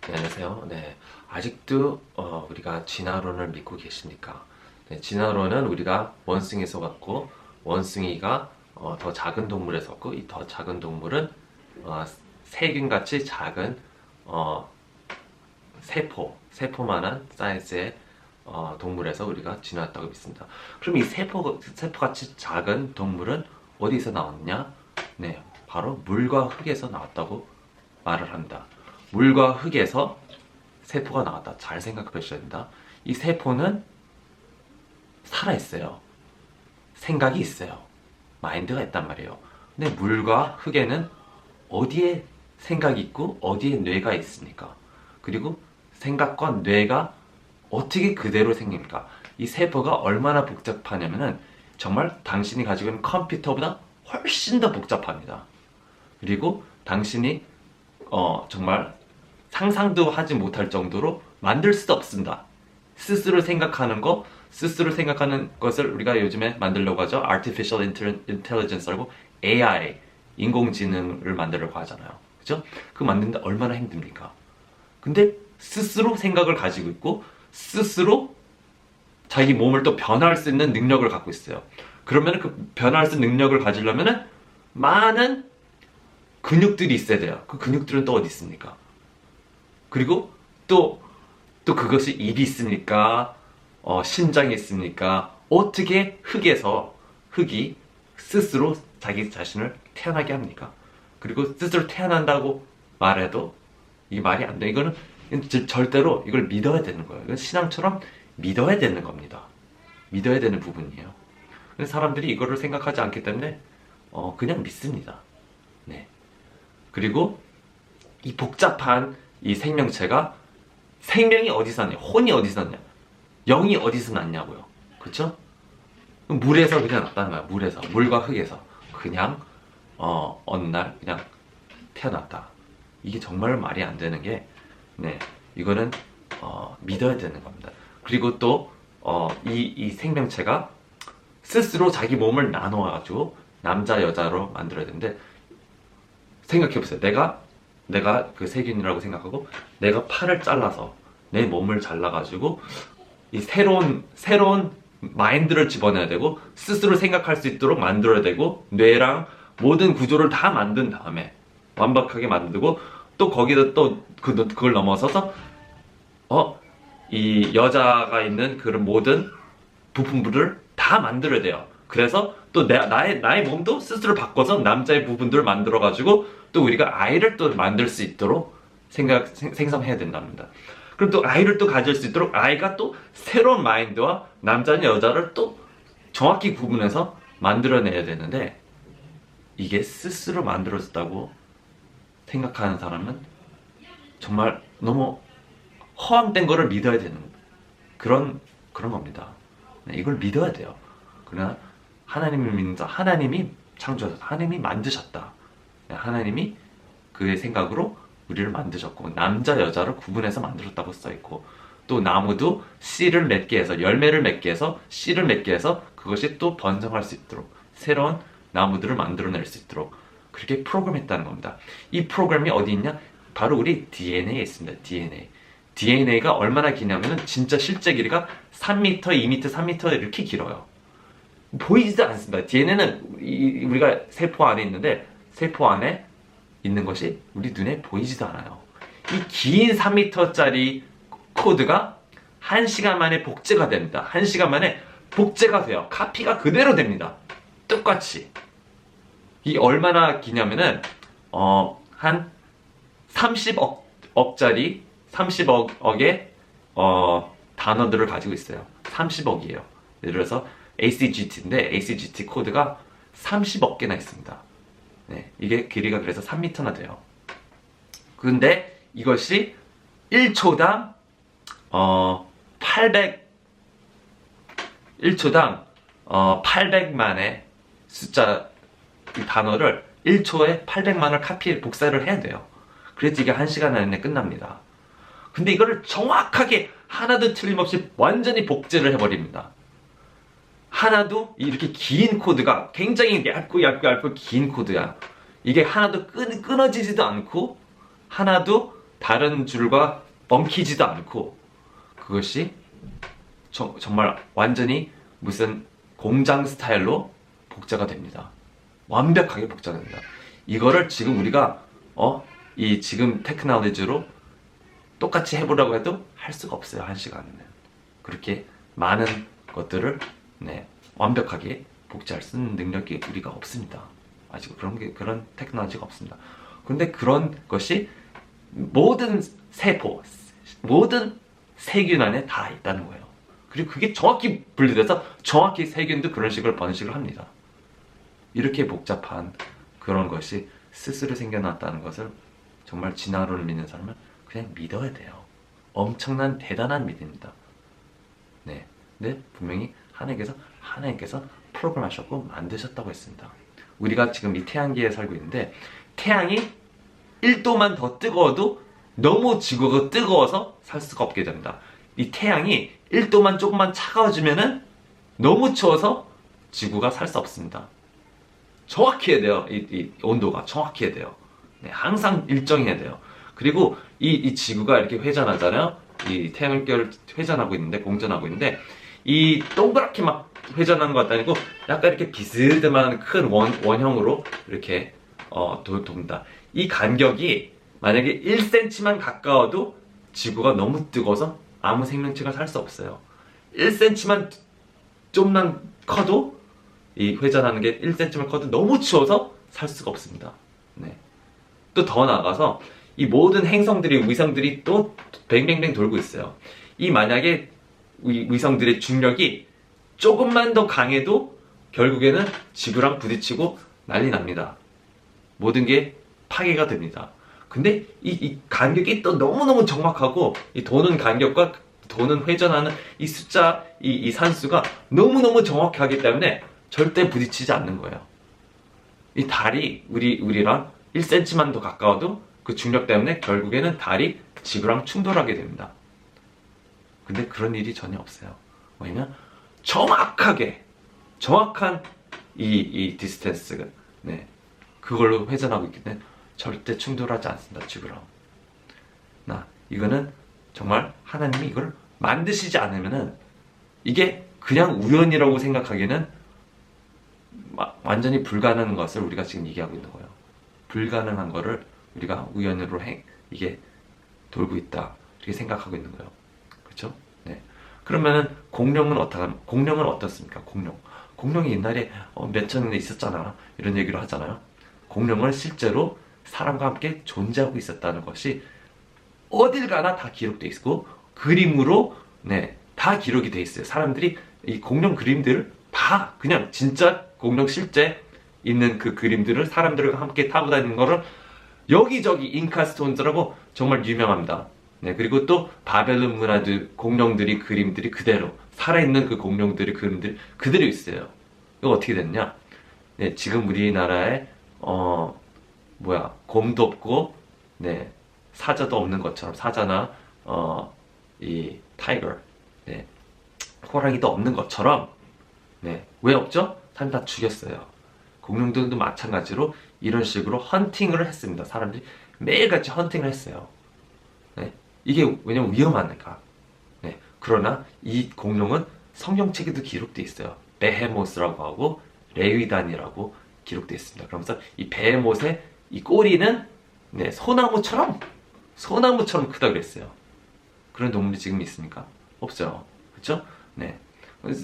네, 안녕하세요. 네, 아직도 우리가 진화론을 믿고 계십니까? 네, 진화론은 우리가 원숭이에서 왔고 원숭이가 더 작은 동물에서 왔고 이 더 작은 동물은 세균같이 작은 어, 세포만한 사이즈의 동물에서 우리가 진화했다고 믿습니다. 그럼 이 세포같이 작은 동물은 어디서 나왔냐? 네, 바로 물과 흙에서 나왔다고 말을 합니다. 물과 흙에서 세포가 나왔다. 잘 생각해 보셔야 된다. 이 세포는 살아있어요. 생각이 있어요. 마인드가 있단 말이에요. 근데 물과 흙에는 어디에 생각이 있고 어디에 뇌가 있습니까? 그리고 생각과 뇌가 어떻게 그대로 생깁니까? 이 세포가 얼마나 복잡하냐면은 정말 당신이 가지고 있는 컴퓨터보다 훨씬 더 복잡합니다. 그리고 당신이 정말 상상도 하지 못할 정도로 만들 수 없습니다. 스스로 생각하는 것을 우리가 요즘에 만들려고 하죠. Artificial Intelligence라고 AI, 인공지능을 만들려고 하잖아요. 그죠? 그거 만드는데 얼마나 힘듭니까? 근데 스스로 생각을 가지고 있고 스스로 자기 몸을 또 변화할 수 있는 능력을 갖고 있어요. 그러면 그 변화할 수 있는 능력을 가지려면은 많은 근육들이 있어야 돼요. 그 근육들은 또 어디 있습니까? 그리고 또 그것이 입이 있습니까? 심장이 있습니까? 어떻게 흙이 스스로 자기 자신을 태어나게 합니까? 그리고 스스로 태어난다고 말해도 이게 말이 안 돼. 이거는 절대로 이걸 믿어야 되는 거예요. 이건 신앙처럼 믿어야 되는 겁니다. 믿어야 되는 부분이에요. 근데 사람들이 이거를 생각하지 않기 때문에 그냥 믿습니다. 네. 그리고 이 복잡한 이 생명체가 생명이 어디서 났냐, 혼이 어디서 났냐, 영이 어디서 났냐고요. 그렇죠? 물에서 그냥 났다는 거야. 물과 흙에서 그냥 어느 날 그냥 태어났다. 이게 정말 말이 안 되는 게, 네, 이거는 믿어야 되는 겁니다. 그리고 또 이 생명체가 스스로 자기 몸을 나눠가지고 남자 여자로 만들어야 되는데, 생각해보세요. 내가 그 세균이라고 생각하고 내가 팔을 잘라서 내 몸을 잘라가지고 이 새로운 마인드를 집어넣어야 되고 스스로 생각할 수 있도록 만들어야 되고 뇌랑 모든 구조를 다 만든 다음에 완벽하게 만들고 또 거기다 또 그걸 넘어서서 이 여자가 있는 그런 모든 부품들을 다 만들어야 돼요. 그래서 또 나의 몸도 스스로 바꿔서 남자의 부분들을 만들어가지고 또 우리가 아이를 또 만들 수 있도록 생성해야 된답니다. 그럼 또 아이를 또 가질 수 있도록 아이가 또 새로운 마인드와 남자냐 여자를 또 정확히 구분해서 만들어내야 되는데, 이게 스스로 만들어졌다고 생각하는 사람은 정말 너무 허황된 거를 믿어야 되는 그런 겁니다. 네, 이걸 믿어야 돼요. 그러나 하나님을 믿는다. 하나님이 창조하셨다. 하나님이 만드셨다. 하나님이 그의 생각으로 우리를 만드셨고 남자 여자를 구분해서 만들었다고 써있고, 또 나무도 씨를 맺게 해서 열매를 맺게 해서 씨를 맺게 해서 그것이 또 번성할 수 있도록 새로운 나무들을 만들어낼 수 있도록 그렇게 프로그램했다는 겁니다. 이 프로그램이 어디 있냐? 바로 우리 DNA에 있습니다. DNA가 얼마나 기냐면은 진짜 실제 길이가 3m, 2m, 3m 이렇게 길어요. 보이지도 않습니다. DNA는 우리가 세포 안에 있는데 세포 안에 있는 것이 우리 눈에 보이지도 않아요. 이 긴 3m짜리 코드가 1시간 만에 복제가 됩니다. 1시간 만에 복제가 돼요. 카피가 그대로 됩니다. 똑같이. 이 얼마나 기냐면은 한 30억짜리 30억의 단어들을 가지고 있어요. 30억이에요. 예를 들어서 ACGT인데 ACGT 코드가 30억 개나 있습니다. 네, 이게 길이가 그래서 3m나 돼요. 근데 이것이 1초당 800만의 숫자 이 단어를 1초에 800만을 복사를 해야 돼요. 그래서 이게 1시간 안에 끝납니다. 근데 이거를 정확하게 하나도 틀림없이 완전히 복제를 해버립니다. 하나도 이렇게 긴 코드가 굉장히 얇고 긴 코드야. 이게 하나도 끊어지지도 않고 하나도 다른 줄과 엉키지도 않고 그것이 정말 완전히 무슨 공장 스타일로 복제가 됩니다. 완벽하게 복제가 됩니다. 이거를 지금 우리가 이 지금 테크놀로지로 똑같이 해보려고 해도 할 수가 없어요. 한 시간에는. 그렇게 많은 것들을 완벽하게 복제할 수 있는 능력이 우리가 없습니다. 아직 그런 테크놀로지가 없습니다. 근데 그런 것이 모든 세포, 모든 세균 안에 다 있다는 거예요. 그리고 그게 정확히 분리돼서 정확히 세균도 그런 식으로 번식을 합니다. 이렇게 복잡한 그런 것이 스스로 생겨났다는 것을 정말 진화론을 믿는 사람은 그냥 믿어야 돼요. 엄청난 대단한 믿음입니다. 네, 근데 분명히 하나님께서 프로그램하셨고 만드셨다고 했습니다. 우리가 지금 이 태양계에 살고 있는데 태양이 1도만 더 뜨거워도 너무 지구가 뜨거워서 살 수가 없게 됩니다. 이 태양이 1도만 조금만 차가워지면은 너무 추워서 지구가 살 수 없습니다. 정확히 해야 돼요. 이 온도가 정확히 해야 돼요. 네, 항상 일정해야 돼요. 그리고 이 지구가 이렇게 회전하잖아요. 이 태양을 회전하고 있는데, 공전하고 있는데, 이 동그랗게 막 회전하는 것 아니고 약간 이렇게 비스듬한 큰 원형으로 이렇게 돕니다. 이 간격이 만약에 1cm만 가까워도 지구가 너무 뜨거워서 아무 생명체가 살 수 없어요. 1cm만 좀만 커도 이 회전하는 게 1cm만 커도 너무 추워서 살 수가 없습니다. 네. 또 더 나아가서 이 모든 행성들이 위성들이 또 뱅뱅뱅 돌고 있어요. 이 만약에 위성들의 중력이 조금만 더 강해도 결국에는 지구랑 부딪히고 난리 납니다. 모든 게 파괴가 됩니다. 근데 이 간격이 또 너무너무 정확하고 이 도는 간격과 도는 회전하는 이 숫자, 이 산수가 너무너무 정확하기 때문에 절대 부딪히지 않는 거예요. 이 달이 우리랑 1cm만 더 가까워도 그 중력 때문에 결국에는 달이 지구랑 충돌하게 됩니다. 근데 그런 일이 전혀 없어요. 왜냐면 정확한 이 디스턴스가 그걸로 회전하고 있기 때문에 절대 충돌하지 않습니다. 지구랑. 이거는 정말 하나님이 이걸 만드시지 않으면은 이게 그냥 우연이라고 생각하기는 완전히 불가능한 것을 우리가 지금 얘기하고 있는 거예요. 불가능한 거를 우리가 우연으로 이게 돌고 있다 이렇게 생각하고 있는 거예요. 그렇죠? 네. 그러면은 공룡은 어떻습니까? 공룡이 옛날에 몇천 년에 있었잖아 이런 얘기를 하잖아요. 공룡은 실제로 사람과 함께 존재하고 있었다는 것이 어딜 가나 다 기록돼 있고 그림으로 다 기록이 돼 있어요. 사람들이 이 공룡 그림들을 다 그냥 진짜 공룡 실제 있는 그 그림들을 사람들과 함께 타고 다니는 거를 여기저기 잉카스톤즈라고 정말 유명합니다. 그리고 또 바벨론 문화들 공룡들이 그림들이 그대로 살아있는 그 공룡들의 그림들이 그대로 있어요. 이거 어떻게 됐냐? 지금 우리나라에 곰도 없고 사자도 없는 것처럼 사자나 이 타이거 호랑이도 없는 것처럼 왜 없죠? 사람이 다 죽였어요. 공룡들도 마찬가지로 이런 식으로 헌팅을 했습니다. 사람들이 매일같이 헌팅을 했어요. 이게 왜냐면 위험하니까. 그러나 이 공룡은 성경책에도 기록되어 있어요. 베헤모스라고 하고 레위단이라고 기록되어 있습니다. 그러면서 이 베헤못의 이 꼬리는 소나무처럼 크다 그랬어요. 그런 동물이 지금 있습니까? 없어요. 그렇죠?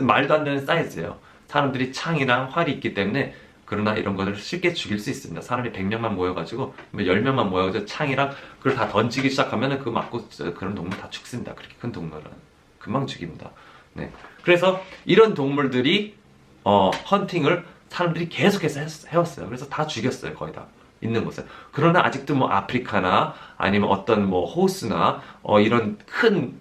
말도 안 되는 사이즈예요. 사람들이 창이랑 활이 있기 때문에 그러나 이런 것을 쉽게 죽일 수 있습니다. 사람이 100명만 모여가지고 10명만 모여가지고 창이랑 그걸 다 던지기 시작하면은 그거 맞고 그런 동물 다 죽습니다. 그렇게 큰 동물은 금방 죽입니다. 그래서 이런 동물들이 헌팅을 사람들이 계속해서 해왔어요. 그래서 다 죽였어요. 거의 다 있는 곳에. 그러나 아직도 뭐 아프리카나 아니면 어떤 뭐 호수나 이런 큰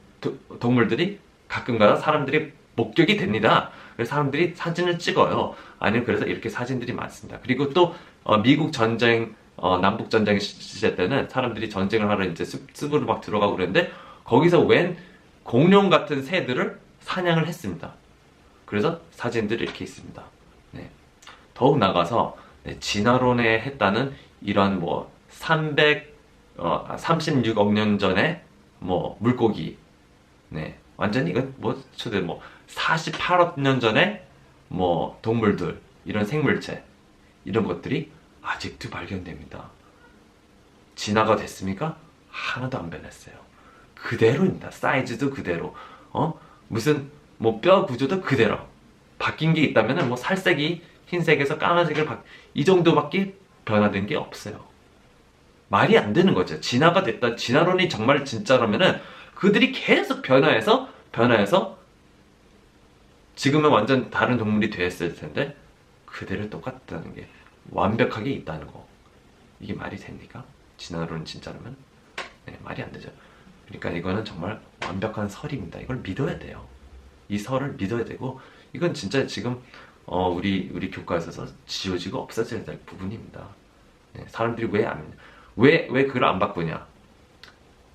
동물들이 가끔가다 사람들이 목격이 됩니다. 그래서 사람들이 사진을 찍어요. 아니면 그래서 이렇게 사진들이 많습니다. 그리고 또 미국 전쟁, 남북 전쟁 시절 때는 사람들이 전쟁을 하러 이제 숲으로 막 들어가고 그랬는데 거기서 웬 공룡 같은 새들을 사냥을 했습니다. 그래서 사진들이 이렇게 있습니다. 더욱 나가서 진화론에 했다는 이런 뭐 300 36억 년 전에 뭐 물고기, 네, 완전히 이건 뭐 초대 뭐 48억 년 전에 뭐 동물들, 이런 생물체, 이런 것들이 아직도 발견됩니다. 진화가 됐습니까? 하나도 안 변했어요. 그대로입니다. 사이즈도 그대로, 무슨 뭐 뼈 구조도 그대로. 바뀐 게 있다면은 뭐 살색이 흰색에서 까만색을 이 정도밖에 변화된 게 없어요. 말이 안 되는 거죠. 진화가 됐다. 진화론이 정말 진짜라면은 그들이 계속 변화해서 지금은 완전 다른 동물이 되었을 텐데 그대로 똑같다는 게, 완벽하게 있다는 거, 이게 말이 됩니까? 진화론 진짜라면? 네, 말이 안 되죠. 그러니까 이거는 정말 완벽한 설입니다. 이걸 믿어야 돼요. 이 설을 믿어야 되고, 이건 진짜 지금 우리 교과에서 지워지고 없어져야 될 부분입니다. 네, 사람들이 왜 그걸 안 바꾸냐?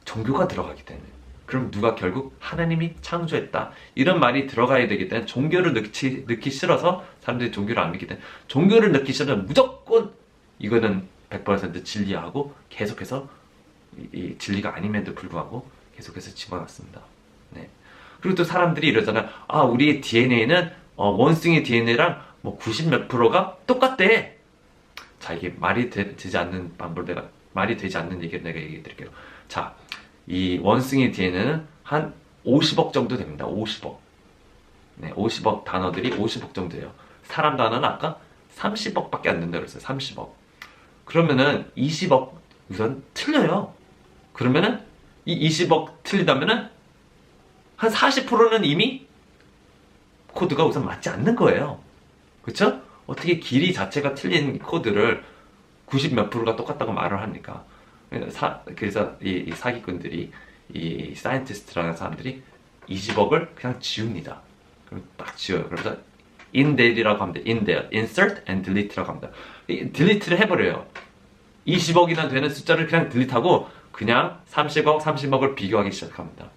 종교가 들어가기 때문에. 그럼 누가 결국 하나님이 창조했다, 이런 말이 들어가야 되기 때문에, 종교를 넣기 싫어서 사람들이 종교를 안 믿기 때문에, 종교를 넣기 싫어서 무조건 이거는 100% 진리하고 계속해서 이 진리가 아님에도 불구하고 계속해서 집어넣습니다. 네. 그리고 또 사람들이 이러잖아요. 우리의 DNA는 원숭이 DNA랑 뭐 90 몇 프로가 똑같대. 자, 이게 말이 되지 않는 말이 되지 않는 얘기를 내가 얘기해 드릴게요. 자, 이 원숭이 DNA는 한 50억 정도 됩니다. 50억. 네, 50억 단어들이 50억 정도예요. 사람 단어는 아까 30억밖에 안 된다고 그랬어요. 30억. 그러면은 20억 우선 틀려요. 그러면은 이 20억 틀리다면은 한 40%는 이미 코드가 우선 맞지 않는 거예요. 그쵸? 어떻게 길이 자체가 틀린 코드를 90 몇 프로가 똑같다고 말을 합니까? 그래서 이 사기꾼들이, 이 사이언티스트라는 사람들이 20억을 그냥 지웁니다. 그럼 딱 지워요. 그래서 indel이라고 합니다. indel, insert and delete라고 합니다. delete를 해버려요. 20억이나 되는 숫자를 그냥 딜리트하고 그냥 30억, 30억을 비교하기 시작합니다.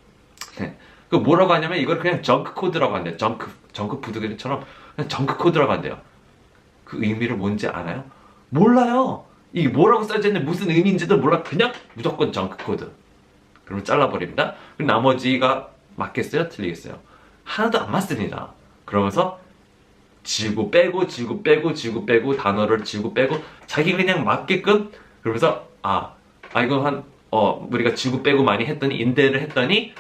네. 그 뭐라고 하냐면 이걸 그냥 정크 코드라고 한대요. 정크 푸드처럼 그냥 정크 코드라고 한대요. 그 의미를 뭔지 알아요? 몰라요. 이게 뭐라고 써져 있는데 무슨 의미인지도 몰라. 그냥 무조건 정크 코드. 그러면 잘라버립니다. 그리고 나머지가 맞겠어요? 틀리겠어요? 하나도 안 맞습니다. 그러면서 지우고 빼고 단어를 지우고 빼고 자기가 그냥 맞게끔, 그러면서 이거 우리가 지우고 빼고 많이 했더니, 인대를 했더니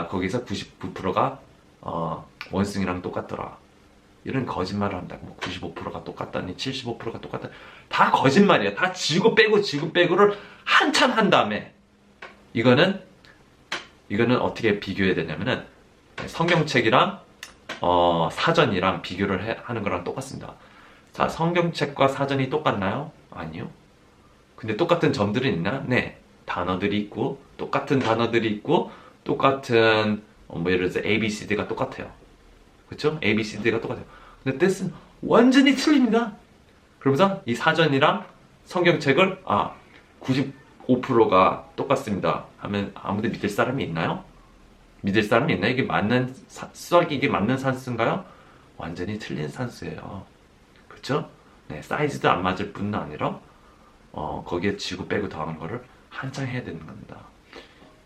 거기서 99%가 원숭이랑 똑같더라, 이런 거짓말을 합니다. 뭐 95%가 똑같다니 75%가 똑같다, 다 거짓말이야. 다 지우고 빼고를 한참 한 다음에, 이거는 어떻게 비교해야 되냐면은 성경책이랑 사전이랑 비교를 하는 거랑 똑같습니다. 자, 성경책과 사전이 똑같나요? 아니요. 근데 똑같은 점들은 있나? 네. 단어들이 있고, 똑같은 단어들이 있고, 똑같은 예를 들어서 ABCD가 똑같아요. 그쵸? ABCD가 똑같아요. 근데 뜻은 완전히 틀립니다. 그러면서 이 사전이랑 성경책을 95%가 똑같습니다 하면 아무도 믿을 사람이 있나요? 믿을 사람이 있나요? 이게 맞는 수학이 이게 맞는 산수인가요? 완전히 틀린 산수예요. 그렇죠? 네, 사이즈도 안 맞을 뿐만 아니라 거기에 지고 빼고 더하는 거를 한창 해야 되는 겁니다.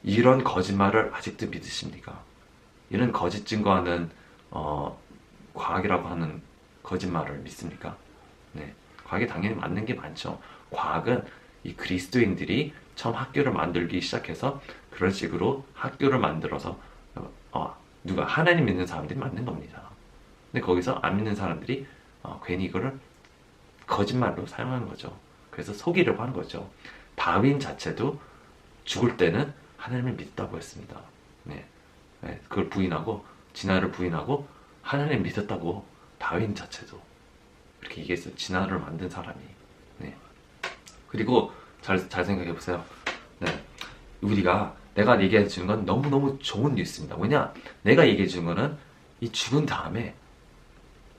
이런 거짓말을 아직도 믿으십니까? 이런 거짓 증거하는 과학이라고 하는 거짓말을 믿습니까? 네, 과학이 당연히 맞는 게 많죠. 과학은 이 그리스도인들이 처음 학교를 만들기 시작해서 그런 식으로 학교를 만들어서 누가 하나님 믿는 사람들이 만든 겁니다. 근데 거기서 안 믿는 사람들이 괜히 이거를 거짓말로 사용하는 거죠. 그래서 속이려고 하는 거죠. 다윈 자체도 죽을 때는 하나님을 믿었다고 했습니다. 네. 네, 그걸 부인하고, 진화를 부인하고 하나님을 믿었다고 다윈 자체도 그렇게 얘기했어요. 진화를 만든 사람이. 네. 그리고 잘 생각해 보세요. 네. 내가 얘기해 주는 건 너무너무 좋은 뉴스입니다. 왜냐? 내가 얘기해 주는 거는 이 죽은 다음에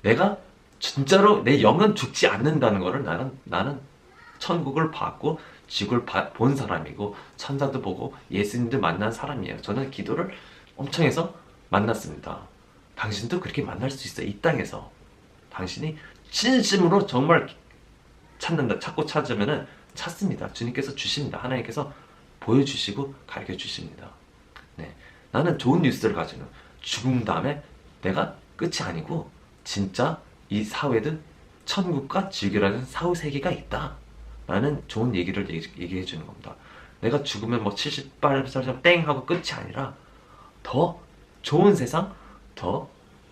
내가 진짜로 내 영은 죽지 않는다는 거를 나는 천국을 봤고 지구를 본 사람이고 천사도 보고 예수님도 만난 사람이에요. 저는 기도를 엄청 해서 만났습니다. 당신도 그렇게 만날 수 있어요. 이 땅에서. 당신이 진심으로 정말 찾고 찾으면은 찾습니다. 주님께서 주십니다. 하나님께서 보여주시고 가르쳐 주십니다. 네. 나는 좋은 뉴스를 가지고 죽음 다음에 내가 끝이 아니고 진짜 이 사회든 천국과 지옥이라는 사후 세계가 있다 라는 좋은 얘기를 얘기해 주는 겁니다. 내가 죽으면 뭐 78살 땡 하고 끝이 아니라 더 좋은 세상, 더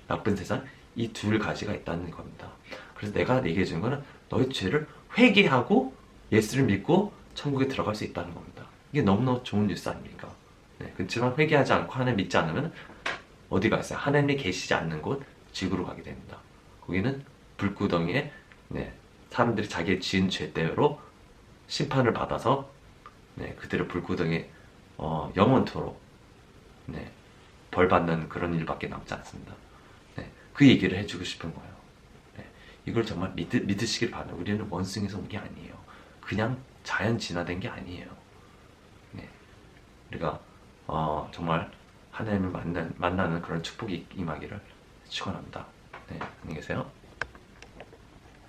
나쁜 세상, 이 두 가지가 있다는 겁니다. 그래서 내가 얘기해 주는 거는 너의 죄를 회개하고 예수를 믿고 천국에 들어갈 수 있다는 겁니다. 이게 너무너무 좋은 뉴스 아닙니까? 네, 그렇지만 회개하지 않고 하나님 믿지 않으면 어디 가있어요? 하나님이 계시지 않는 곳 지구로 가게 됩니다. 거기는 불구덩이에 네, 사람들이 자기의 지은 죄대로 심판을 받아서 네, 그들을 불구덩이에 영원토록 네, 벌받는 그런 일밖에 남지 않습니다. 네, 그 얘기를 해주고 싶은 거예요. 네, 이걸 정말 믿으시길 바랍니다. 우리는 원숭이에서 온 게 아니에요. 그냥 자연 진화된 게 아니에요. 네, 우리가 정말 하나님을 만나는 그런 축복이 임하기를 축원합니다. 네, 안녕히 계세요.